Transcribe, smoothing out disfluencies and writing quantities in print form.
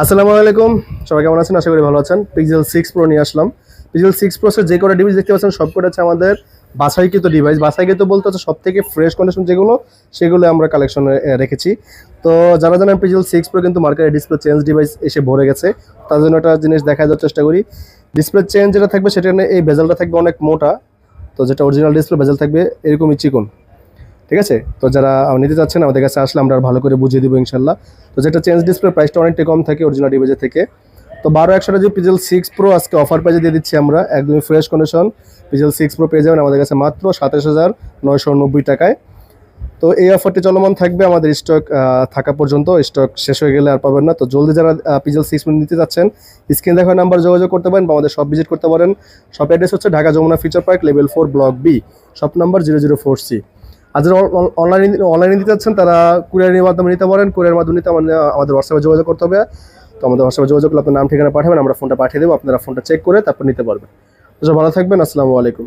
আসসালামু আলাইকুম, সবাই কেমন আছেন? আশা করি ভালো আছেন। পিক্সেল 6 প্রো নিয়ে আসলাম। পিক্সেল 6 প্রো এর যে কটা ডিভাইস দেখতে পাচ্ছেন সবকটা হচ্ছে আমাদের বাছাইকৃত ডিভাইস। বাছাইকৃত বলতে হচ্ছে সবথেকে ফ্রেশ কন্ডিশন যেগুলো সেগুলো আমরা কালেকশনে রেখেছি। তো যারা জানেন পিক্সেল 6 প্রো কিন্তু মার্কেটে ডিসপ্লে চেঞ্জ ডিভাইস এসে ভরে গেছে। তার জন্য একটা জিনিস দেখা যাওয়ার চেষ্টা করি। ডিসপ্লে চেঞ্জ যেটা থাকবে সেটা এই বেজেলটা থাকবে অনেক মোটা। তো যেটা অরিজিনাল ডিসপ্লে বেজেল থাকবে এরকমই চিকন। ঠিক আছে? তো যারা নিতে চাচ্ছেন আমাদের কাছে আসলে আমরা ভালো করে বুঝিয়ে দিব ইনশাল্লাহ। তো যেটা চেঞ্জ ডিসপ্লে প্রাইসটা অনেকটা কম থাকে অরিজিনাল ডিভাইসের থেকে। তো 12/100 যে পিক্সেল 6 প্রো আজকে অফার প্রাইজে দিয়ে দিচ্ছি আমরা, একদমই ফ্রেশ কন্ডিশন পিক্সেল 6 প্রো পেয়ে যাবেন আমাদের কাছে মাত্র 27,990 টাকায়। তো এই অফারটি চলমান থাকবে আমাদের স্টক থাকা পর্যন্ত। স্টক শেষ হয়ে গেলে আর পাবেন না। তো জলদি যারা পিক্সেল 6 প্রো নিতে যাচ্ছেন স্ক্রিন দেখা নাম্বার যোগাযোগ করতে পারেন বা আমাদের শপ ভিজিট করতে পারেন। শপ অ্যাড্রেস হচ্ছে Dhaka Jamuna future park level 4 block B, shop number 004C। আর যারা অনলাইনে নিতে চাচ্ছেন তারা কুরিয়ারের মাধ্যমে নিতে পারেন। কুরিয়ারের মাধ্যমে নিতে আমাদের হোয়াটসঅ্যাপে যোগাযোগ করতে হবে। তো আমাদের হোয়াটসঅ্যাপে যোগাযোগ করলে আপনার নাম ঠিকানা পাঠাবেন, আমরা ফোনটা পাঠিয়ে দেবো, আপনারা ফোনটা চেক করে তারপর নিতে পারবেন। তো ভালো থাকবেন, আসসালামু আলাইকুম।